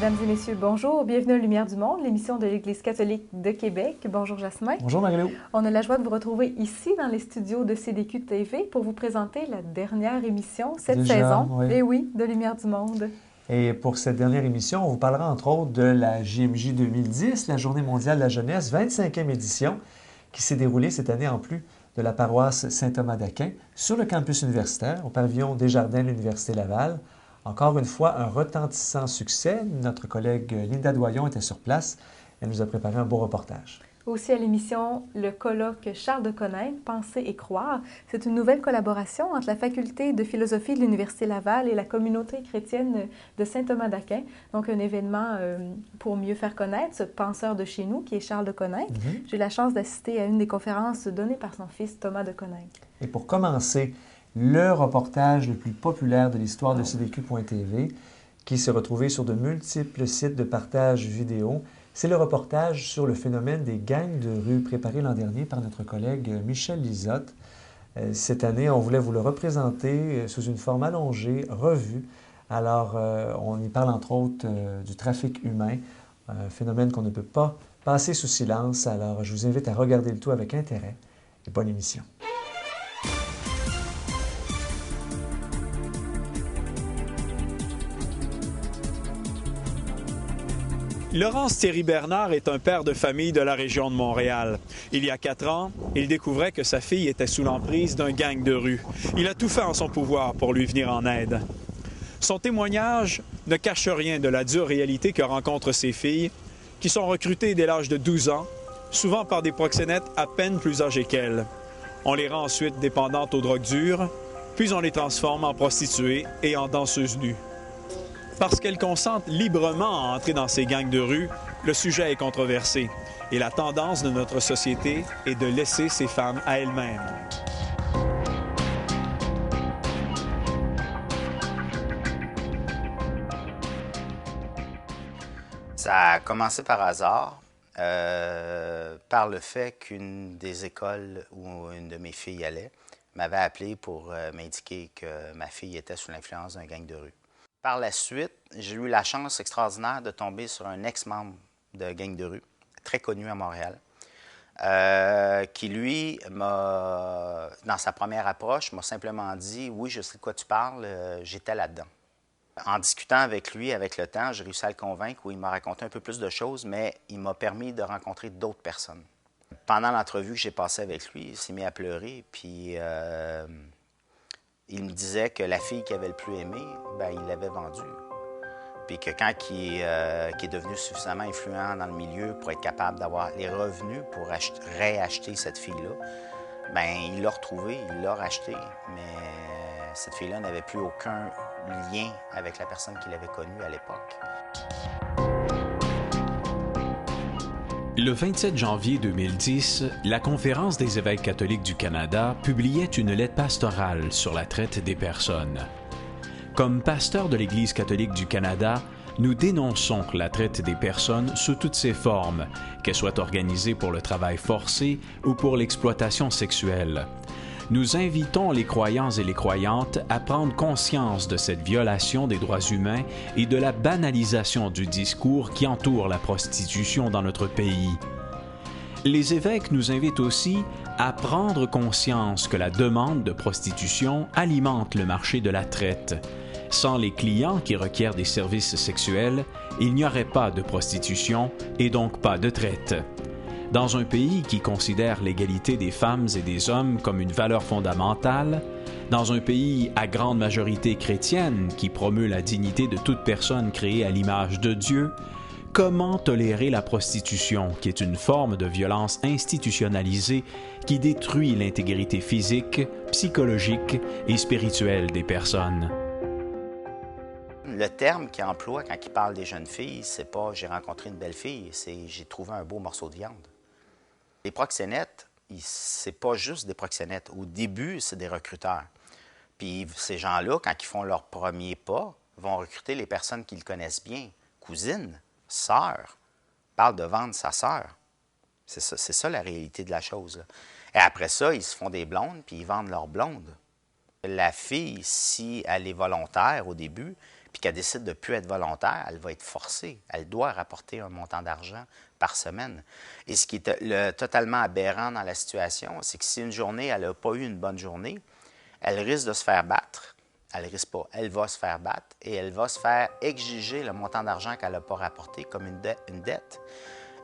Mesdames et messieurs, bonjour. Bienvenue à Lumière du Monde, l'émission de l'Église catholique de Québec. Bonjour Jasmin. Bonjour Marie-Lou. On a la joie de vous retrouver ici dans les studios de CDQ TV pour vous présenter la dernière émission cette saison. Oui. Et oui, de Lumière du Monde. Et pour cette dernière émission, on vous parlera entre autres de la JMJ 2010, la Journée mondiale de la jeunesse, 25e édition, qui s'est déroulée cette année en plus de la paroisse Saint-Thomas d'Aquin sur le campus universitaire, au pavillon Desjardins de l'Université Laval. Encore une fois, un retentissant succès. Notre collègue Linda Doyon était sur place. Elle nous a préparé un beau reportage. Aussi à l'émission, le colloque Charles de Coninck, Penser et croire. C'est une nouvelle collaboration entre la faculté de philosophie de l'Université Laval et la communauté chrétienne de Saint-Thomas d'Aquin. Donc, un événement pour mieux faire connaître ce penseur de chez nous qui est Charles de Coninck. J'ai eu la chance d'assister à une des conférences données par son fils Thomas de Coninck. Et pour commencer, le reportage le plus populaire de l'histoire de CDQ.tv, qui s'est retrouvé sur de multiples sites de partage vidéo. C'est le reportage sur le phénomène des gangs de rue préparé l'an dernier par notre collègue Michel Lizotte. Cette année, on voulait vous le représenter sous une forme allongée, revue. Alors, on y parle entre autres du trafic humain, un phénomène qu'on ne peut pas passer sous silence. Alors, je vous invite à regarder le tout avec intérêt et bonne émission. Laurence Thierry-Bernard est un père de famille de la région de Montréal. Il y a 4 ans, il découvrait que sa fille était sous l'emprise d'un gang de rue. Il a tout fait en son pouvoir pour lui venir en aide. Son témoignage ne cache rien de la dure réalité que rencontrent ces filles, qui sont recrutées dès l'âge de 12 ans, souvent par des proxénètes à peine plus âgés qu'elles. On les rend ensuite dépendantes aux drogues dures, puis on les transforme en prostituées et en danseuses nues. Parce qu'elles consentent librement à entrer dans ces gangs de rue, le sujet est controversé. Et la tendance de notre société est de laisser ces femmes à elles-mêmes. Ça a commencé par hasard, par le fait qu'une des écoles où une de mes filles allait m'avait appelé pour m'indiquer que ma fille était sous l'influence d'un gang de rue. Par la suite, j'ai eu la chance extraordinaire de tomber sur un ex-membre de gang de rue, très connu à Montréal, qui, lui, dans sa première approche, m'a simplement dit « Oui, je sais de quoi tu parles, j'étais là-dedans ». En discutant avec lui, avec le temps, j'ai réussi à le convaincre, où il m'a raconté un peu plus de choses, mais il m'a permis de rencontrer d'autres personnes. Pendant l'entrevue que j'ai passée avec lui, il s'est mis à pleurer, puis il me disait que la fille qu'il avait le plus aimée, il l'avait vendue. Puis que quand il est devenu suffisamment influent dans le milieu pour être capable d'avoir les revenus pour réacheter cette fille-là, il l'a retrouvée, il l'a rachetée. Mais cette fille-là n'avait plus aucun lien avec la personne qu'il avait connue à l'époque. Le 27 janvier 2010, la Conférence des évêques catholiques du Canada publiait une lettre pastorale sur la traite des personnes. Comme pasteur de l'Église catholique du Canada, nous dénonçons la traite des personnes sous toutes ses formes, qu'elles soient organisées pour le travail forcé ou pour l'exploitation sexuelle. Nous invitons les croyants et les croyantes à prendre conscience de cette violation des droits humains et de la banalisation du discours qui entoure la prostitution dans notre pays. Les évêques nous invitent aussi à prendre conscience que la demande de prostitution alimente le marché de la traite. Sans les clients qui requièrent des services sexuels, il n'y aurait pas de prostitution et donc pas de traite. Dans un pays qui considère l'égalité des femmes et des hommes comme une valeur fondamentale, dans un pays à grande majorité chrétienne qui promeut la dignité de toute personne créée à l'image de Dieu, comment tolérer la prostitution, qui est une forme de violence institutionnalisée qui détruit l'intégrité physique, psychologique et spirituelle des personnes? Le terme qu'il emploie quand il parle des jeunes filles, c'est pas « j'ai rencontré une belle fille », c'est « j'ai trouvé un beau morceau de viande ». Les proxénètes, c'est pas juste des proxénètes. Au début, c'est des recruteurs. Puis ces gens-là, quand ils font leur premier pas, vont recruter les personnes qu'ils connaissent bien. Cousine, sœur, parle de vendre sa sœur. C'est ça la réalité de la chose, là. Et après ça, ils se font des blondes, puis ils vendent leurs blondes. La fille, si elle est volontaire au début, puis qu'elle décide de ne plus être volontaire, elle va être forcée. Elle doit rapporter un montant d'argent par semaine. Et ce qui est totalement aberrant dans la situation, c'est que si une journée, elle n'a pas eu une bonne journée, elle risque de se faire battre. Elle ne risque pas. Elle va se faire battre et elle va se faire exiger le montant d'argent qu'elle n'a pas rapporté comme une dette.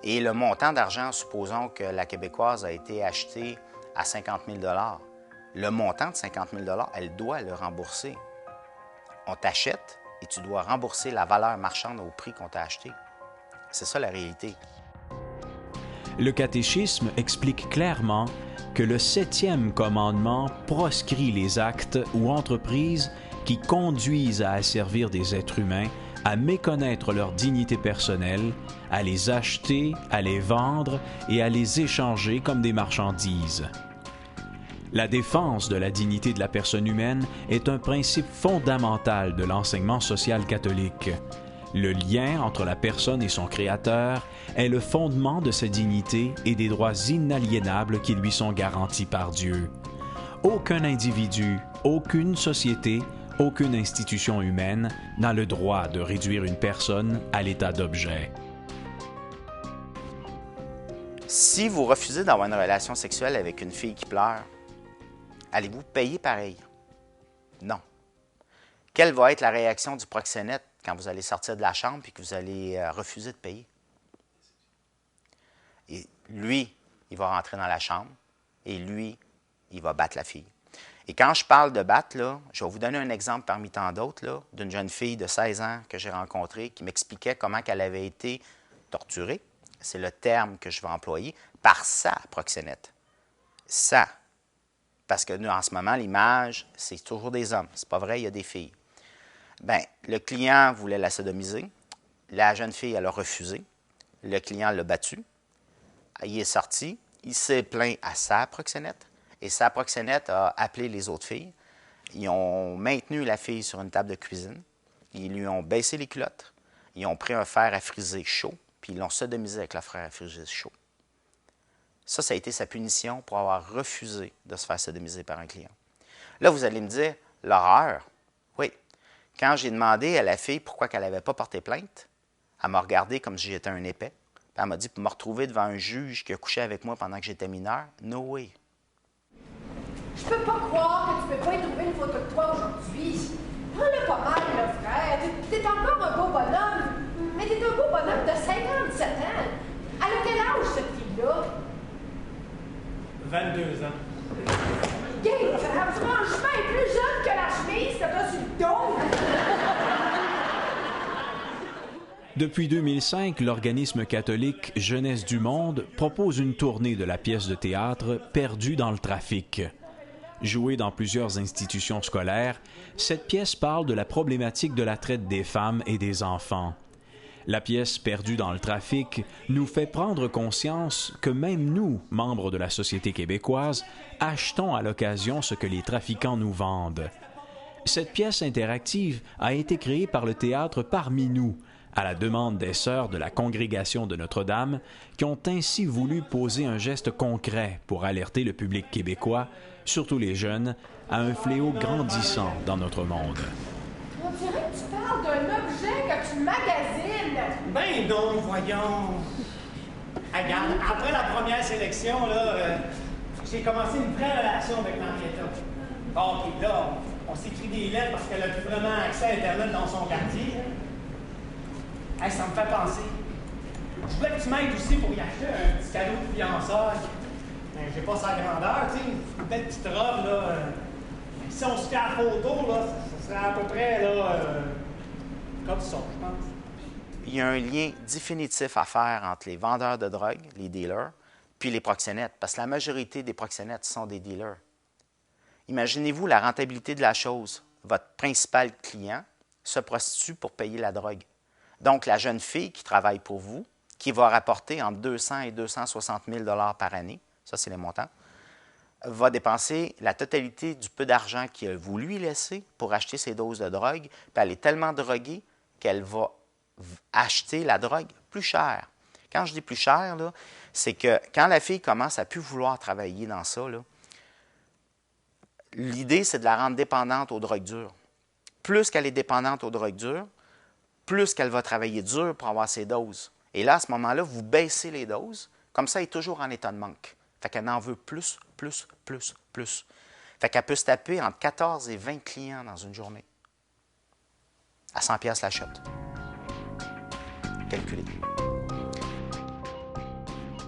Et le montant d'argent, supposons que la Québécoise a été achetée à 50 000 $. Le montant de 50 000 $, elle doit le rembourser. On t'achète et tu dois rembourser la valeur marchande au prix qu'on t'a acheté. C'est ça la réalité. Le catéchisme explique clairement que le 7e commandement proscrit les actes ou entreprises qui conduisent à asservir des êtres humains, à méconnaître leur dignité personnelle, à les acheter, à les vendre et à les échanger comme des marchandises. La défense de la dignité de la personne humaine est un principe fondamental de l'enseignement social catholique. Le lien entre la personne et son Créateur est le fondement de sa dignité et des droits inaliénables qui lui sont garantis par Dieu. Aucun individu, aucune société, aucune institution humaine n'a le droit de réduire une personne à l'état d'objet. Si vous refusez d'avoir une relation sexuelle avec une fille qui pleure, allez-vous payer pareil? Non. Quelle va être la réaction du proxénète quand vous allez sortir de la chambre et que vous allez refuser de payer? Et lui, il va rentrer dans la chambre et lui, il va battre la fille. Et quand je parle de battre, là, je vais vous donner un exemple parmi tant d'autres là, d'une jeune fille de 16 ans que j'ai rencontrée qui m'expliquait comment elle avait été torturée, c'est le terme que je vais employer, par sa proxénète. Ça. Parce que nous, en ce moment, l'image, c'est toujours des hommes. C'est pas vrai, il y a des filles. Bien, le client voulait la sodomiser. La jeune fille, elle a refusé. Le client l'a battu. Il est sorti. Il s'est plaint à sa proxénète. Et sa proxénète a appelé les autres filles. Ils ont maintenu la fille sur une table de cuisine. Ils lui ont baissé les culottes. Ils ont pris un fer à friser chaud. Puis ils l'ont sodomisé avec le fer à friser chaud. Ça a été sa punition pour avoir refusé de se faire sodomiser par un client. Là, vous allez me dire, l'horreur. Oui. Quand j'ai demandé à la fille pourquoi elle n'avait pas porté plainte, elle m'a regardé comme si j'étais un épais. Puis elle m'a dit, pour me retrouver devant un juge qui a couché avec moi pendant que j'étais mineur, no way. Je peux pas croire que tu peux pas y trouver une photo de toi aujourd'hui. On a pas mal, là, frère. T'es encore un beau bonhomme. Mais t'es un beau bonhomme de 57 ans. Elle a quel âge, cette fille-là? 22 ans. Gay, franchement, elle est plus jeune que la chemise que t'as sur le dos. Depuis 2005, l'organisme catholique Jeunesse du Monde propose une tournée de la pièce de théâtre Perdue dans le trafic. Jouée dans plusieurs institutions scolaires, cette pièce parle de la problématique de la traite des femmes et des enfants. La pièce Perdue dans le trafic nous fait prendre conscience que même nous, membres de la société québécoise, achetons à l'occasion ce que les trafiquants nous vendent. Cette pièce interactive a été créée par le théâtre Parmi nous, à la demande des sœurs de la congrégation de Notre-Dame, qui ont ainsi voulu poser un geste concret pour alerter le public québécois, surtout les jeunes, à un fléau grandissant dans notre monde. On dirait que tu parles d'un objet que tu magasines. Ben non, voyons. Regarde, après la première sélection, là, j'ai commencé une vraie relation avec Marietta. Bon, puis là, on s'écrit des lettres parce qu'elle n'a plus vraiment accès à Internet dans son quartier. Hey, ça me fait penser. Je voulais que tu m'aides aussi pour y acheter un petit cadeau de fiançailles. Ben, j'ai pas sa grandeur, tu sais, une belle petite robe, là. Si on se fait la photo, là, ça serait à peu près, là, comme ça, je pense. Il y a un lien définitif à faire entre les vendeurs de drogue, les dealers, puis les proxénètes, parce que la majorité des proxénètes sont des dealers. Imaginez-vous la rentabilité de la chose. Votre principal client se prostitue pour payer la drogue. Donc, la jeune fille qui travaille pour vous, qui va rapporter entre 200 et 260 000 $ par année, ça, c'est les montants, va dépenser la totalité du peu d'argent qu'il vous lui laisser pour acheter ses doses de drogue, puis elle est tellement droguée qu'elle va acheter la drogue plus cher. Quand je dis plus cher, là, c'est que quand la fille commence à plus vouloir travailler dans ça, là, l'idée, c'est de la rendre dépendante aux drogues dures. plus qu'elle est dépendante aux drogues dures, plus qu'elle va travailler dur pour avoir ses doses. Et là, à ce moment-là, vous baissez les doses. Comme ça, elle est toujours en état de manque. Fait qu'elle en veut plus. Fait qu'elle peut se taper entre 14 et 20 clients dans une journée. À 100$ la shot. Calculez.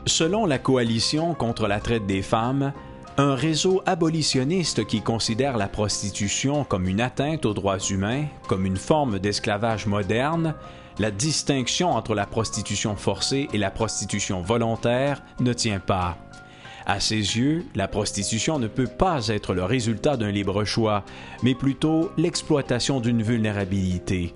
Selon la Coalition contre la traite des femmes, un réseau abolitionniste qui considère la prostitution comme une atteinte aux droits humains, comme une forme d'esclavage moderne, la distinction entre la prostitution forcée et la prostitution volontaire ne tient pas. À ses yeux, la prostitution ne peut pas être le résultat d'un libre choix, mais plutôt l'exploitation d'une vulnérabilité.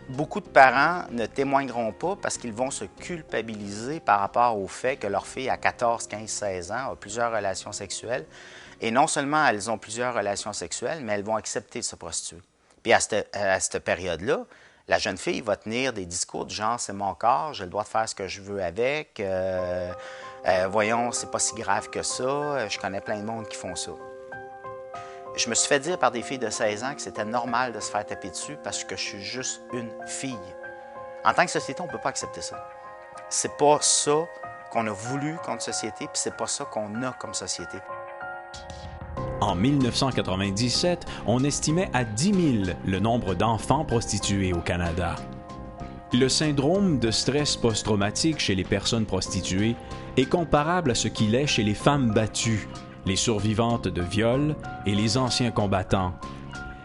Beaucoup de parents ne témoigneront pas parce qu'ils vont se culpabiliser par rapport au fait que leur fille à 14, 15, 16 ans a plusieurs relations sexuelles. Et non seulement elles ont plusieurs relations sexuelles, mais elles vont accepter de se prostituer. Puis à cette période-là, la jeune fille va tenir des discours du genre « c'est mon corps, j'ai le droit de faire ce que je veux avec, voyons, c'est pas si grave que ça, je connais plein de monde qui font ça ». Je me suis fait dire par des filles de 16 ans que c'était normal de se faire taper dessus parce que je suis juste une fille. En tant que société, on ne peut pas accepter ça. C'est pas ça qu'on a voulu comme société, puis c'est pas ça qu'on a comme société. En 1997, on estimait à 10 000 le nombre d'enfants prostitués au Canada. Le syndrome de stress post-traumatique chez les personnes prostituées est comparable à ce qu'il est chez les femmes battues, les survivantes de viols et les anciens combattants.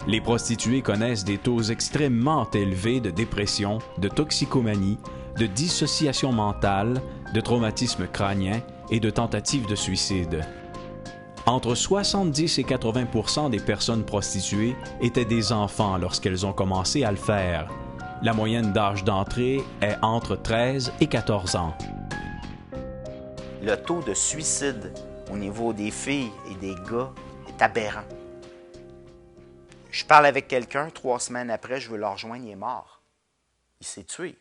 Les prostituées connaissent des taux extrêmement élevés de dépression, de toxicomanie, de dissociation mentale, de traumatisme crânien et de tentatives de suicide. Entre 70 et 80% des personnes prostituées étaient des enfants lorsqu'elles ont commencé à le faire. La moyenne d'âge d'entrée est entre 13 et 14 ans. Le taux de suicide au niveau des filles et des gars est aberrant. Je parle avec quelqu'un, 3 semaines après, je veux le rejoindre, il est mort. Il s'est tué.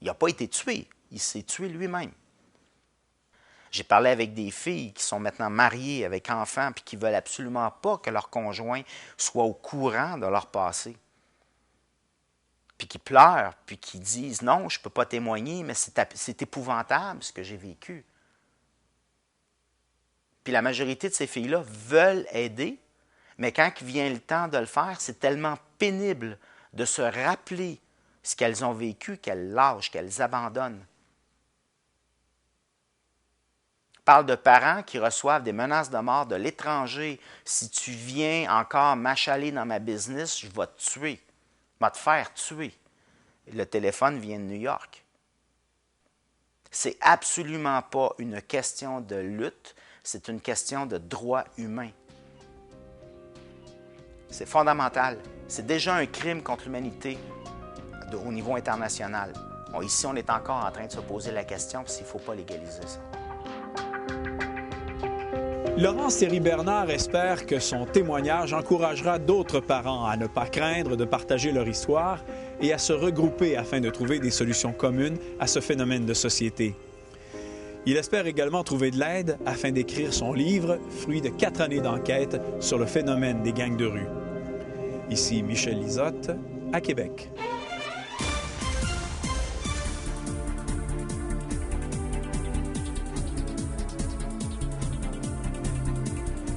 Il n'a pas été tué, il s'est tué lui-même. J'ai parlé avec des filles qui sont maintenant mariées avec enfants puis qui ne veulent absolument pas que leur conjoint soit au courant de leur passé. Puis qui pleurent, puis qui disent « Non, je ne peux pas témoigner, mais c'est épouvantable ce que j'ai vécu. » Puis la majorité de ces filles-là veulent aider, mais quand il vient le temps de le faire, c'est tellement pénible de se rappeler ce qu'elles ont vécu qu'elles lâchent, qu'elles abandonnent. Je parle de parents qui reçoivent des menaces de mort de l'étranger. Si tu viens encore m'achaler dans ma business, je vais te tuer. Je vais te faire tuer. Et le téléphone vient de New York. C'est absolument pas une question de lutte. C'est une question de droit humain. C'est fondamental. C'est déjà un crime contre l'humanité au niveau international. Bon, ici, on est encore en train de se poser la question s'il ne faut pas légaliser ça. Laurence Théry-Bernard espère que son témoignage encouragera d'autres parents à ne pas craindre de partager leur histoire et à se regrouper afin de trouver des solutions communes à ce phénomène de société. Il espère également trouver de l'aide afin d'écrire son livre, fruit de 4 années d'enquête sur le phénomène des gangs de rue. Ici Michel Lizotte, à Québec.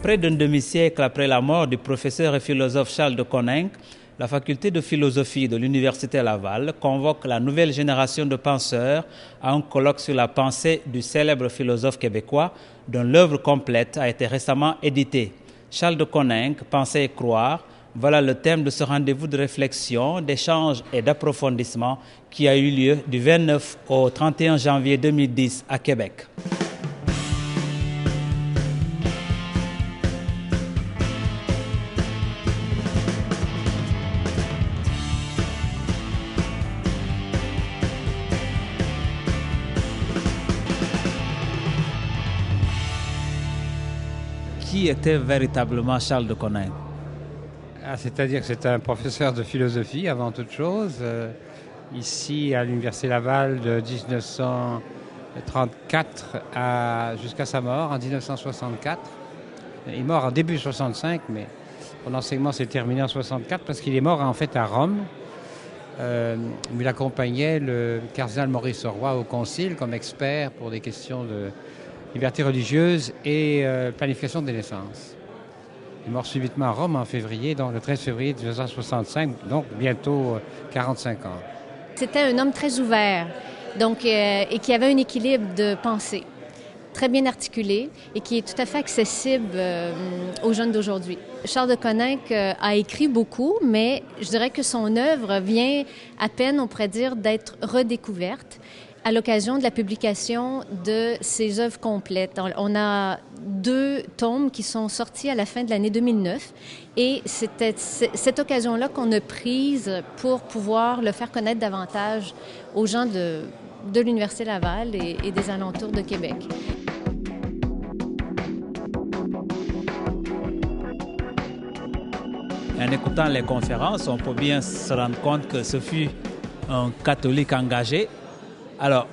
Près d'un demi-siècle après la mort du professeur et philosophe Charles de Coninck, la faculté de philosophie de l'Université Laval convoque la nouvelle génération de penseurs à un colloque sur la pensée du célèbre philosophe québécois dont l'œuvre complète a été récemment éditée. Charles de Coninck, Penser et croire, voilà le thème de ce rendez-vous de réflexion, d'échange et d'approfondissement qui a eu lieu du 29 au 31 janvier 2010 à Québec. Qui était véritablement Charles de Coninck? C'est-à-dire que c'est un professeur de philosophie avant toute chose, ici à l'Université Laval de 1934 jusqu'à sa mort en 1964. Il est mort en début 65, mais Son enseignement s'est terminé en 1964 parce qu'il est mort en fait à Rome. Il accompagnait le cardinal Maurice Roy au concile comme expert pour des questions de liberté religieuse et planification des naissances. Il est mort subitement à Rome en février, donc le 13 février 1965, donc bientôt 45 ans. C'était un homme très ouvert, donc, et qui avait un équilibre de pensée très bien articulé et qui est tout à fait accessible aux jeunes d'aujourd'hui. Charles de Coninck a écrit beaucoup, mais je dirais que son œuvre vient à peine, on pourrait dire, d'être redécouverte à l'occasion de la publication de ses œuvres complètes. On a 2 tomes qui sont sortis à la fin de l'année 2009 et c'était cette occasion-là qu'on a prise pour pouvoir le faire connaître davantage aux gens de l'Université Laval et des alentours de Québec. En écoutant les conférences, on peut bien se rendre compte que ce fut un catholique engagé. Alors,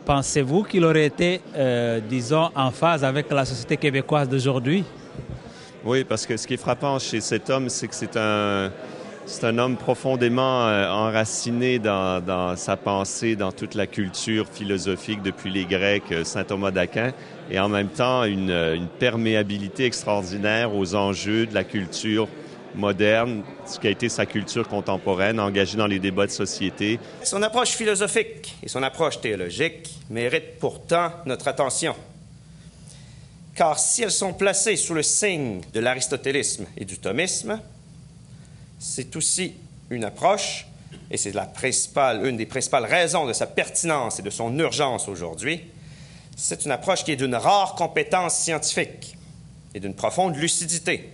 pensez-vous qu'il aurait été, disons, en phase avec la société québécoise d'aujourd'hui? Oui, parce que ce qui est frappant chez cet homme, c'est que c'est un homme profondément enraciné dans sa pensée, dans toute la culture philosophique depuis les Grecs, saint Thomas d'Aquin, et en même temps une perméabilité extraordinaire aux enjeux de la culture moderne, ce qui a été sa culture contemporaine, engagée dans les débats de société. Son approche philosophique et son approche théologique méritent pourtant notre attention. Car si elles sont placées sous le signe de l'aristotélisme et du thomisme, c'est aussi une approche, et c'est une des principales raisons de sa pertinence et de son urgence aujourd'hui, c'est une approche qui est d'une rare compétence scientifique et d'une profonde lucidité.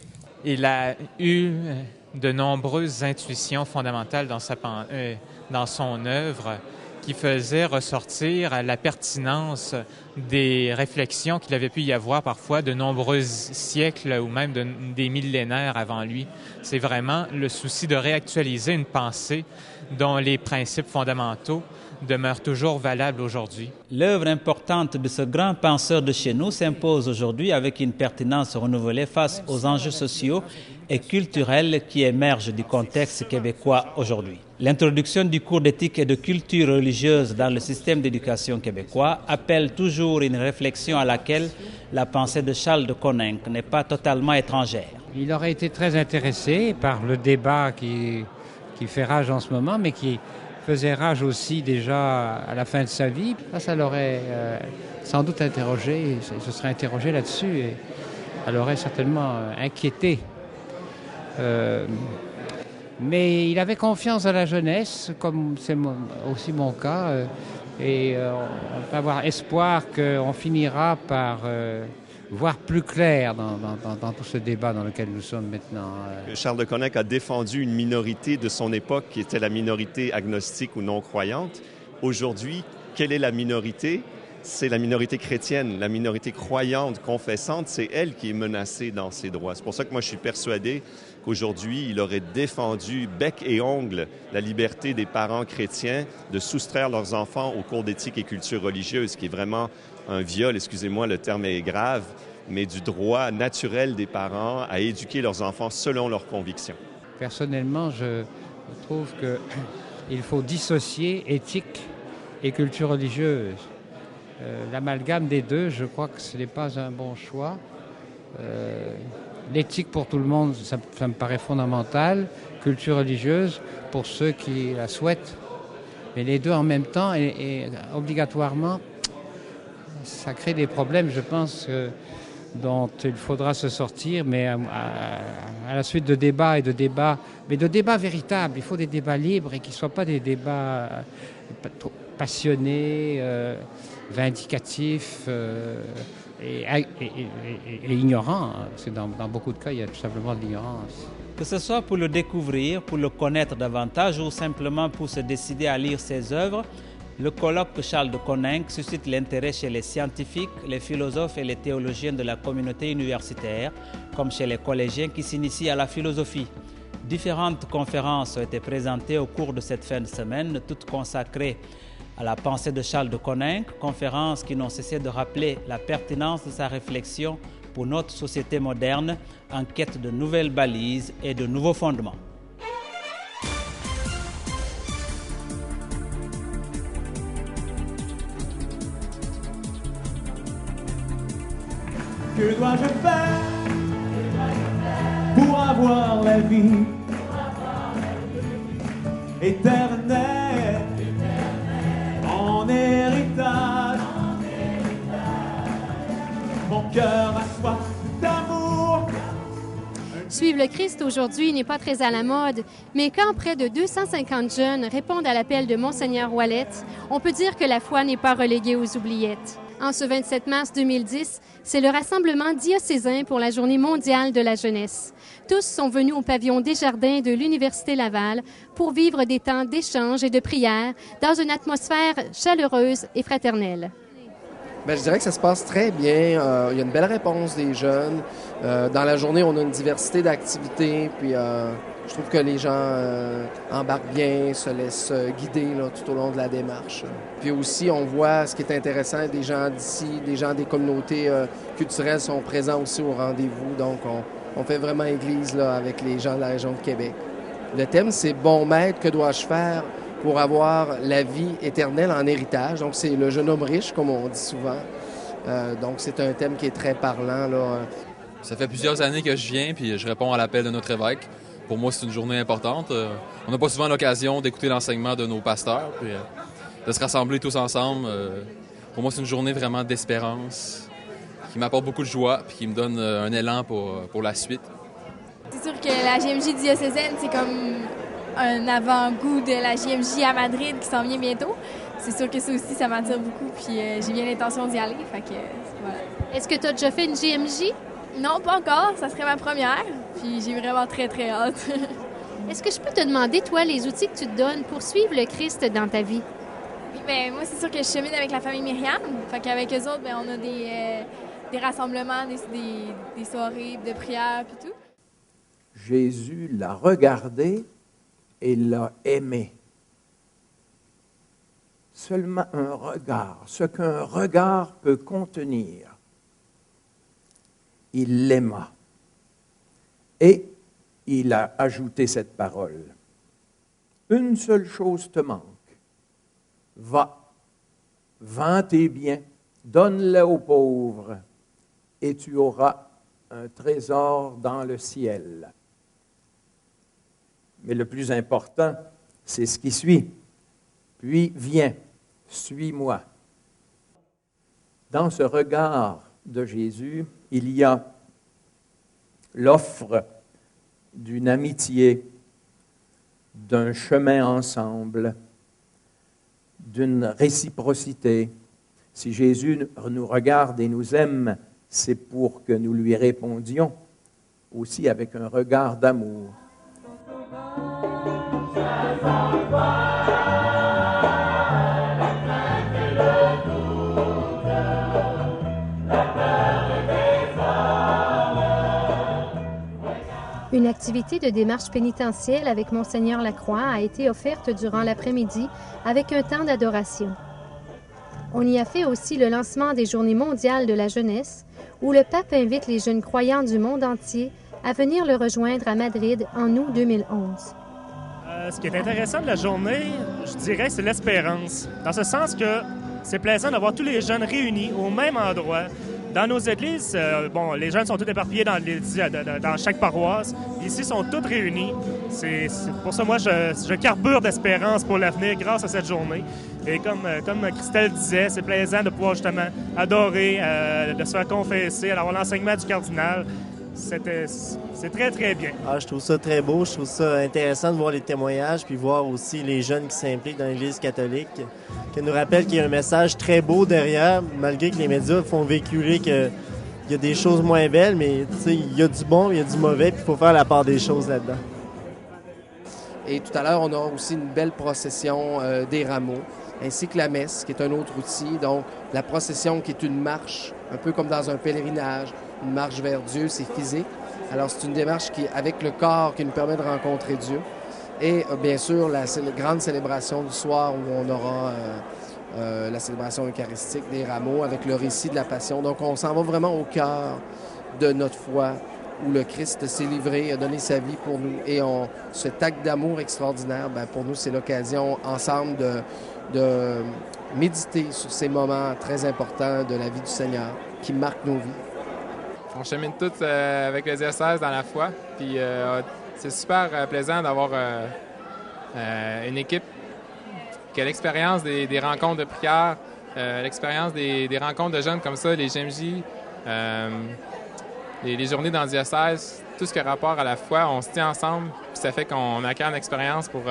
Il a eu de nombreuses intuitions fondamentales dans son œuvre qui faisaient ressortir la pertinence des réflexions qu'il avait pu y avoir parfois de nombreux siècles ou même des millénaires avant lui. C'est vraiment le souci de réactualiser une pensée dont les principes fondamentaux demeure toujours valable aujourd'hui. L'œuvre importante de ce grand penseur de chez nous s'impose aujourd'hui avec une pertinence renouvelée face aux enjeux sociaux et culturels qui émergent du contexte québécois aujourd'hui. L'introduction du cours d'éthique et de culture religieuse dans le système d'éducation québécois appelle toujours une réflexion à laquelle la pensée de Charles de Coninck n'est pas totalement étrangère. Il aurait été très intéressé par le débat qui fait rage en ce moment, mais qui faisait rage aussi déjà à la fin de sa vie. Ça l'aurait sans doute interrogé, il se serait interrogé là-dessus et elle aurait certainement inquiété. Mais il avait confiance à la jeunesse, comme c'est aussi mon cas, et on peut avoir espoir qu'on finira par voir plus clair dans tout ce débat dans lequel nous sommes maintenant. Charles de Coninck a défendu une minorité de son époque qui était la minorité agnostique ou non-croyante. Aujourd'hui, quelle est la minorité? C'est la minorité chrétienne, la minorité croyante, confessante, c'est elle qui est menacée dans ses droits. C'est pour ça que moi je suis persuadé qu'aujourd'hui, il aurait défendu bec et ongle la liberté des parents chrétiens de soustraire leurs enfants aux cours d'éthique et culture religieuse, qui est vraiment un viol, excusez-moi, le terme est grave, mais du droit naturel des parents à éduquer leurs enfants selon leurs convictions. Personnellement, je trouve qu'il faut dissocier éthique et culture religieuse. L'amalgame des deux, je crois que ce n'est pas un bon choix. L'éthique pour tout le monde, ça me paraît fondamental. Culture religieuse pour ceux qui la souhaitent. Mais les deux en même temps et obligatoirement, ça crée des problèmes, je pense, dont il faudra se sortir, mais à la suite de débats et de débats, mais de débats véritables. Il faut des débats libres et qui ne soient pas des débats passionnés, vindicatifs et ignorants. Parce que dans beaucoup de cas, il y a tout simplement de l'ignorance. Que ce soit pour le découvrir, pour le connaître davantage ou simplement pour se décider à lire ses œuvres, le colloque Charles de Coninck suscite l'intérêt chez les scientifiques, les philosophes et les théologiens de la communauté universitaire, comme chez les collégiens qui s'initient à la philosophie. Différentes conférences ont été présentées au cours de cette fin de semaine, toutes consacrées à la pensée de Charles de Coninck, conférences qui n'ont cessé de rappeler la pertinence de sa réflexion pour notre société moderne en quête de nouvelles balises et de nouveaux fondements. Que dois-je faire pour avoir la vie éternelle en héritage? Mon cœur a soif d'amour. Suivre le Christ aujourd'hui n'est pas très à la mode, mais quand près de 250 jeunes répondent à l'appel de Monseigneur Ouellet, on peut dire que la foi n'est pas reléguée aux oubliettes. En ce 27 mars 2010, c'est le rassemblement diocésain pour la Journée mondiale de la jeunesse. Tous sont venus au pavillon Desjardins de l'Université Laval pour vivre des temps d'échange et de prière dans une atmosphère chaleureuse et fraternelle. Bien, je dirais que ça se passe très bien. Il y a une belle réponse des jeunes. Dans la journée, on a une diversité d'activités. Puis, je trouve que les gens embarquent bien, se laissent guider là, tout au long de la démarche. Puis aussi, on voit ce qui est intéressant, des gens d'ici, des gens des communautés culturelles sont présents aussi au rendez-vous. Donc, on fait vraiment église là, avec les gens de la région de Québec. Le thème, c'est « Bon maître, que dois-je faire pour avoir la vie éternelle en héritage ». Donc, c'est le jeune homme riche, comme on dit souvent. Donc, c'est un thème qui est très parlant, là. Ça fait plusieurs années que je viens, puis je réponds à l'appel de notre évêque. Pour moi, c'est une journée importante. On n'a pas souvent l'occasion d'écouter l'enseignement de nos pasteurs, puis de se rassembler tous ensemble. Pour moi, c'est une journée vraiment d'espérance, qui m'apporte beaucoup de joie, puis qui me donne un élan pour la suite. C'est sûr que la JMJ diocésaine, c'est comme un avant-goût de la JMJ à Madrid qui s'en vient bientôt. C'est sûr que ça aussi, ça m'attire beaucoup, puis j'ai bien l'intention d'y aller, fait que voilà. Est-ce que tu as déjà fait une JMJ? Non, pas encore. Ça serait ma première, puis j'ai vraiment très, très hâte. Est-ce que je peux te demander, toi, les outils que tu te donnes pour suivre le Christ dans ta vie? Oui, bien, moi, c'est sûr que je chemine avec la famille Myriam, fait qu'avec eux autres, bien, on a des rassemblements, des soirées de prière, puis tout. Jésus l'a regardé et l'a aimé. Seulement un regard, ce qu'un regard peut contenir. Il l'aima. Et il a ajouté cette parole. Une seule chose te manque. Va, vends tes biens, donne-les aux pauvres, et tu auras un trésor dans le ciel. Mais le plus important, c'est ce qui suit. Puis viens, suis-moi. Dans ce regard de Jésus, il y a l'offre d'une amitié, d'un chemin ensemble, d'une réciprocité. Si Jésus nous regarde et nous aime, c'est pour que nous lui répondions aussi avec un regard d'amour. Une activité de démarche pénitentielle avec Monseigneur Lacroix a été offerte durant l'après-midi avec un temps d'adoration. On y a fait aussi le lancement des Journées mondiales de la jeunesse, où le pape invite les jeunes croyants du monde entier à venir le rejoindre à Madrid en août 2011. Ce qui est intéressant de la journée, je dirais, c'est l'espérance. Dans ce sens que c'est plaisant d'avoir tous les jeunes réunis au même endroit. Dans nos églises, les jeunes sont tous éparpillés dans chaque paroisse. Ici, ils sont tous réunis. C'est pour ça, moi, je carbure d'espérance pour l'avenir grâce à cette journée. Et comme Christelle disait, c'est plaisant de pouvoir justement adorer, de se faire confesser, d'avoir l'enseignement du cardinal. C'est très, très bien. Je trouve ça très beau. Je trouve ça intéressant de voir les témoignages puis voir aussi les jeunes qui s'impliquent dans l'Église catholique, qui nous rappellent qu'il y a un message très beau derrière, malgré que les médias font véhiculer qu'il y a des choses moins belles, mais il y a du bon, il y a du mauvais, puis il faut faire la part des choses là-dedans. Et tout à l'heure, on a aussi une belle procession des rameaux, ainsi que la messe, qui est un autre outil. Donc, la procession qui est une marche, un peu comme dans un pèlerinage, une marche vers Dieu, c'est physique. Alors, c'est une démarche qui, avec le corps, qui nous permet de rencontrer Dieu. Et bien sûr, la grande célébration du soir où on aura la célébration eucharistique des rameaux avec le récit de la Passion. Donc, on s'en va vraiment au cœur de notre foi, où le Christ s'est livré, a donné sa vie pour nous. Et cet acte d'amour extraordinaire, bien, pour nous, c'est l'occasion ensemble de méditer sur ces moments très importants de la vie du Seigneur qui marquent nos vies. On chemine tous avec le diocèse dans la foi, puis c'est super plaisant d'avoir une équipe qui a l'expérience des rencontres de prière, l'expérience des rencontres de jeunes comme ça, les GMJ, les journées dans le diocèse, tout ce qui a rapport à la foi, on se tient ensemble, puis ça fait qu'on acquiert une expérience pour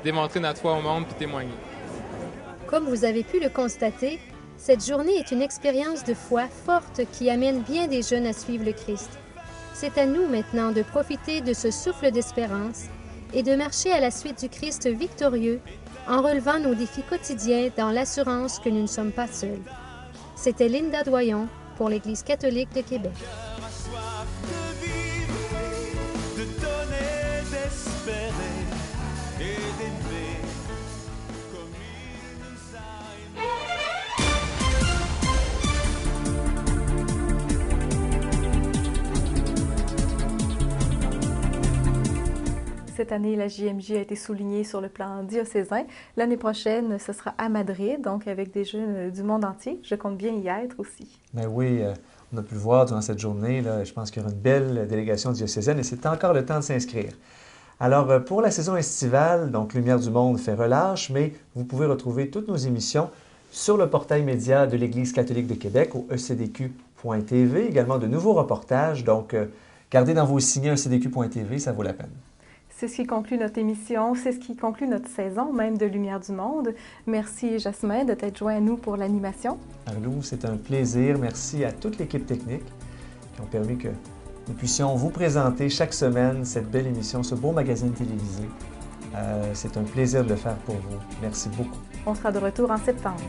démontrer notre foi au monde puis témoigner. Comme vous avez pu le constater, cette journée est une expérience de foi forte qui amène bien des jeunes à suivre le Christ. C'est à nous maintenant de profiter de ce souffle d'espérance et de marcher à la suite du Christ victorieux en relevant nos défis quotidiens dans l'assurance que nous ne sommes pas seuls. C'était Linda Doyon pour l'Église catholique de Québec. Cette année, la JMJ a été soulignée sur le plan diocésain. L'année prochaine, ce sera à Madrid, donc avec des jeunes du monde entier. Je compte bien y être aussi. Ben oui, on a pu le voir durant cette journée. Là, je pense qu'il y aura une belle délégation diocésaine et c'est encore le temps de s'inscrire. Alors, pour la saison estivale, donc Lumière du Monde fait relâche, mais vous pouvez retrouver toutes nos émissions sur le portail média de l'Église catholique de Québec au ecdq.tv. Également de nouveaux reportages, donc gardez dans vos signets ecdq.tv, ça vaut la peine. C'est ce qui conclut notre émission, c'est ce qui conclut notre saison même de Lumière du Monde. Merci Jasmin de t'être joint à nous pour l'animation. Arlou, c'est un plaisir. Merci à toute l'équipe technique qui ont permis que nous puissions vous présenter chaque semaine cette belle émission, ce beau magazine télévisé. C'est un plaisir de le faire pour vous. Merci beaucoup. On sera de retour en septembre.